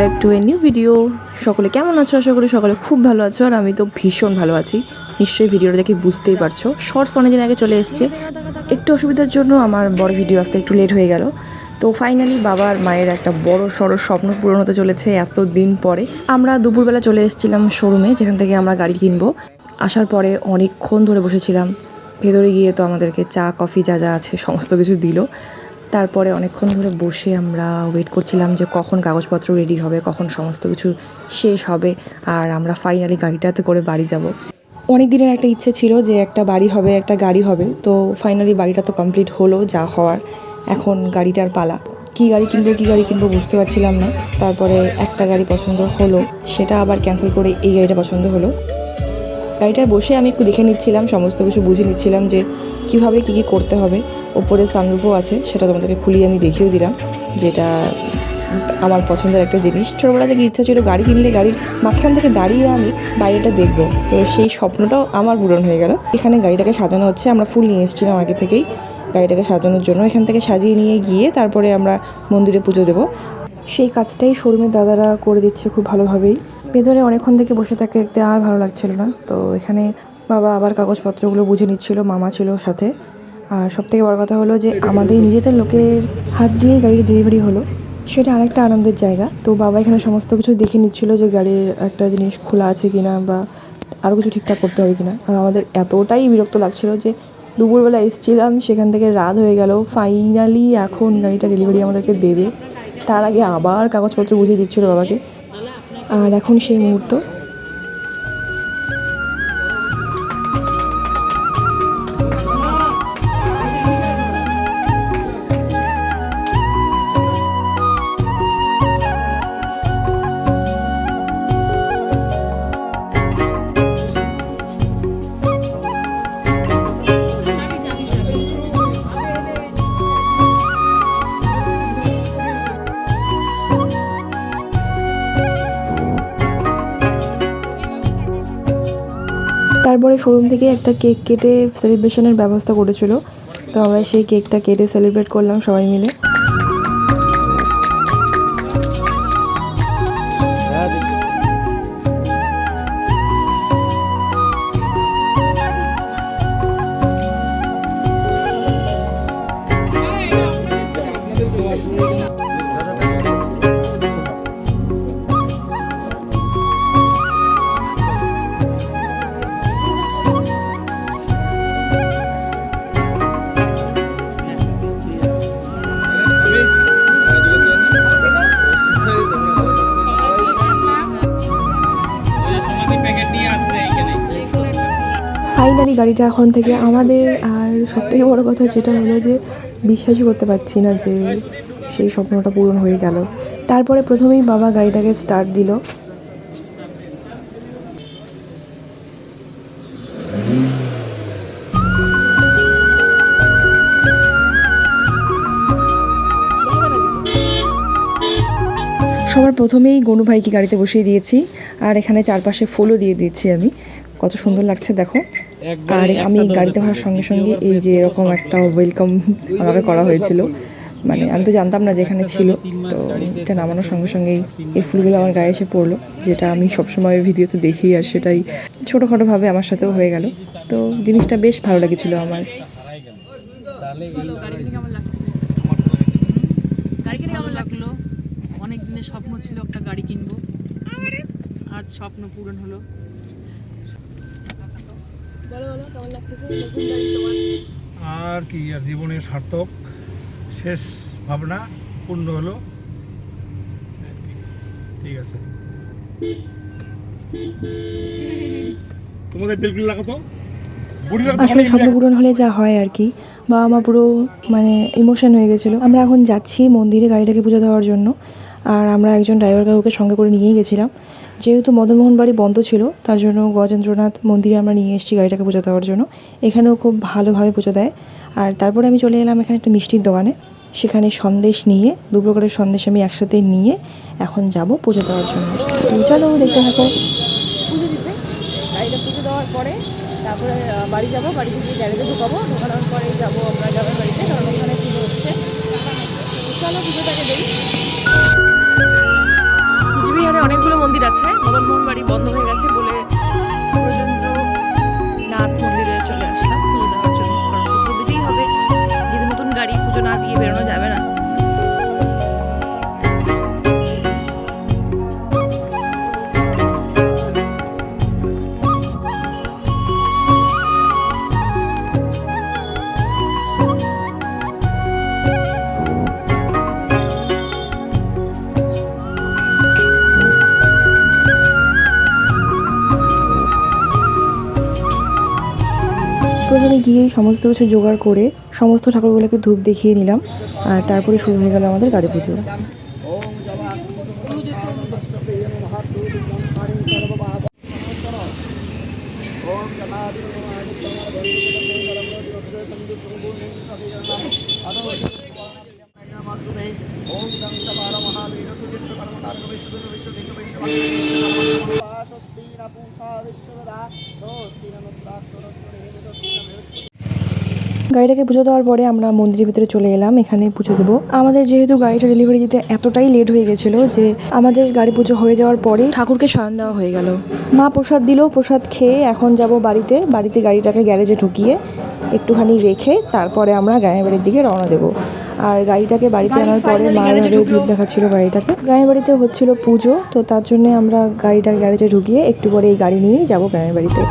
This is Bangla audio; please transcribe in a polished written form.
Back to a new video. সকলে কেমন আছো? আশা করি সকলে খুব ভালো আছো, আর আমি তো ভীষণ ভালো আছি। নিশ্চয়ই ভিডিওটা দেখে বুঝতেই পারছো, শর্টস অনেকদিন আগে চলে এসছে। একটু অসুবিধার জন্য আমার বড় ভিডিও আসতে একটু লেট হয়ে গেল। তো ফাইনালি বাবার মায়ের একটা বড় সড়ো স্বপ্ন পূরণ হতে চলেছে এত দিন পরে। আমরা দুপুরবেলা চলে এসেছিলাম শোরুমে, যেখান থেকে আমরা গাড়ি কিনবো। আসার পরে অনেকক্ষণ ধরে বসেছিলাম। ভেতরে গিয়ে তো আমাদেরকে চা কফি যা যা আছে সমস্ত কিছু দিল। তারপরে অনেকক্ষণ ধরে বসে আমরা ওয়েট করছিলাম যে কখন কাগজপত্র রেডি হবে, কখন সমস্ত কিছু শেষ হবে, আর আমরা ফাইনালি গাড়িটাতে করে বাড়ি যাব। অনেক দিনের একটা ইচ্ছে ছিল যে একটা বাড়ি হবে, একটা গাড়ি হবে। তো ফাইনালি বাড়িটা তো কমপ্লিট হলো, যা হওয়ার। এখন গাড়িটার পালা। কী গাড়ি কিনবো বুঝতে পারছিলাম না। তারপরে একটা গাড়ি পছন্দ হলো, সেটা আবার ক্যান্সেল করে এই গাড়িটা পছন্দ হলো। গাড়িটার বসে আমি একটু দেখে নিচ্ছিলাম, সমস্ত কিছু বুঝে নিচ্ছিলাম যে কীভাবে কী কী করতে হবে। ওপরে সানরুফও আছে, সেটা তোমাদেরকে খুলিয়ে আমি দেখিয়েও দিলাম, যেটা আমার পছন্দের একটা জিনিস। ছোটোবেলা থেকে ইচ্ছা ছিল গাড়ি কিনলে গাড়ির মাঝখান থেকে দাঁড়িয়ে আমি বাইরেটা দেখবো, তো সেই স্বপ্নটাও আমার পূরণ হয়ে গেল। এখানে গাড়িটাকে সাজানো হচ্ছে, আমরা ফুল নিয়ে এসেছিলাম আগে থেকেই গাড়িটাকে সাজানোর জন্য। এখান থেকে সাজিয়ে নিয়ে গিয়ে তারপরে আমরা মন্দিরে পুজো দেবো। সেই কাজটাই শোরুমের দাদারা করে দিচ্ছে খুব ভালোভাবেই। ভেতরে অনেকক্ষণ থেকে বসে থাকতে দেখতে আর ভালো লাগছিল না, তো এখানে বাবা আবার কাগজপত্রগুলো বুঝে নিচ্ছিল, মামা ছিল সাথে। আর সবথেকে বড় কথা হলো যে আমাদের নিজেদের লোকের হাত দিয়ে গাড়ির ডেলিভারি হলো, সেটা আরেকটা আনন্দের জায়গা। তো বাবা এখানে সমস্ত কিছু দেখে নিচ্ছিল যে গাড়ির একটা জিনিস খোলা আছে কিনা বা আরও কিছু ঠিকঠাক করতে হবে কিনা। আর আমাদের এতটাই বিরক্ত লাগছিল যে দুপুরবেলা এসেছিলাম, সেখান থেকে রাত হয়ে গেল। ফাইনালি এখন গাড়িটা ডেলিভারি আমাদেরকে দেবে, তার আগে আবার কাগজপত্র বুঝিয়ে দিচ্ছিল বাবাকে। আর এখন সেই মুহূর্ত। তারপরে শোরুম থেকে একটা কেক কেটে সেলিব্রেশনের ব্যবস্থা করেছিল, তো আমরা সেই কেকটা কেটে সেলিব্রেট করলাম সবাই মিলে। ফাইনালি গাড়িটা এখন থেকে আমাদের। আর সবথেকে বড় কথা যেটা হলো যে বিশ্বাসই করতে পারছি না যে সেই স্বপ্নটা পূরণ হয়ে গেল। তারপরে প্রথমেই বাবা গাড়িটাকে স্টার্ট দিল। সবার প্রথমেই গনু ভাইকে গাড়িতে বসিয়ে দিয়েছি, আর এখানে চারপাশে ফুলও দিয়ে দিয়েছি আমি। কত সুন্দর লাগছে দেখো। আর আমি গাড়িতে ওঠার সঙ্গে সঙ্গে এই যে এরকম একটা ওয়েলকাম আমাকে করা হয়েছিল, মানে আমি তো জানতাম না যে এখানে ছিল। তো এটা নামানোর সঙ্গে সঙ্গেই এই ফুলগুলো আমার গায়ে এসে পড়লো, যেটা আমি সবসময় ভিডিওতে দেখি, আর সেটাই ছোটোখাটোভাবে আমার সাথেও হয়ে গেল। তো জিনিসটা বেশ ভালো লেগেছিল আমার। অনেক দিনের স্বপ্ন ছিল একটা গাড়ি কিনবো, আজ স্বপ্ন পূরণ হলো। কেমন লাগতেছে নতুন গাড়ি তোমার? আর কি, আর জীবনের সার্থক শেষ ভাবনা পূর্ণ হলো। ঠিক আছে, তোমাদের বিলকুল লাগাতো। আসলে স্বপ্ন পূরণ হলে যা হয় আর কি, বাবা মা পুরো মানে ইমোশন হয়ে গেছিলো। আমরা এখন যাচ্ছি মন্দিরে গাড়িটাকে পুজো দেওয়ার জন্য, আর আমরা একজন ড্রাইভার কাকুকে সঙ্গে করে নিয়েই গেছিলাম। যেহেতু মদনমোহন বাড়ি বন্ধ ছিল, তার জন্য গজেন্দ্রনাথ মন্দিরে আমরা নিয়ে এসেছি গাড়িটাকে পুজো দেওয়ার জন্য। এখানেও খুব ভালোভাবে পুজো দেয়। আর তারপরে আমি চলে এলাম এখানে একটা মিষ্টির দোকানে, সেখানে সন্দেশ নিয়ে 2 প্রকারের সন্দেশ আমি একসাথে নিয়ে এখন যাব পুজো দেওয়ার জন্য। চলো দেখতে থাকো। পুজো দিতে গাড়িটা পুজো দেওয়ার পরে তারপরে বাড়ি যাবো, বাড়িতে গিয়ে গ্যারেজে ঢুকাবো, ঢোকানোর পরে যাবো আমরা যাবার বাড়িতে, কারণ ওখানে পুজো হচ্ছে। চলো পুজোটাকে দিই। মন্দির আছে, মদনমোহন বাড়ি বন্ধ হয়ে গেছে বলে ব্রজেন্দ্রনাথ মন্দিরে চলে আসলাম পুজো দেওয়ার জন্য, কারণ পুজো দিতেই হবে, যেহেতু নতুন গাড়ি, পুজো না দিয়ে বেরোনো যাবে না। প্রথমে গিয়েই সমস্ত কিছু জোগাড় করে সমস্ত ঠাকুরগুলোকে ধূপ দেখিয়ে নিলাম, আর তারপরে শুরু হয়ে গেল আমাদের গাড়ি পুজো। গাড়িটাকে পুজো দেওয়ার পরে আমরা মন্দিরের ভিতরে চলে এলাম এখানে পুজো দেবো। আমাদের যেহেতু গাড়িটা ডেলিভারি দিতে এতটাই লেট হয়ে গেছিলো যে আমাদের গাড়ি পুজো হয়ে যাওয়ার পরে ঠাকুরকে শয়ন দেওয়া হয়ে গেল। মা প্রসাদ দিল, প্রসাদ খেয়ে এখন যাব বাড়িতে গাড়িটাকে গ্যারেজে ঢুকিয়ে একটুখানি রেখে তারপরে আমরা গায়ের বাড়ির দিকে রওনা দেবো। আর গাড়িটাকে বাড়িতে আনার পরে মায়ের ধূপ দেখাচ্ছিল গাড়িটাকে। গায়ের বাড়িতে হচ্ছিল পুজো, তো তার জন্য আমরা গাড়িটাকে গ্যারেজে ঢুকিয়ে একটু পরে এই গাড়ি নিয়েই যাবো গায়ের বাড়িতে।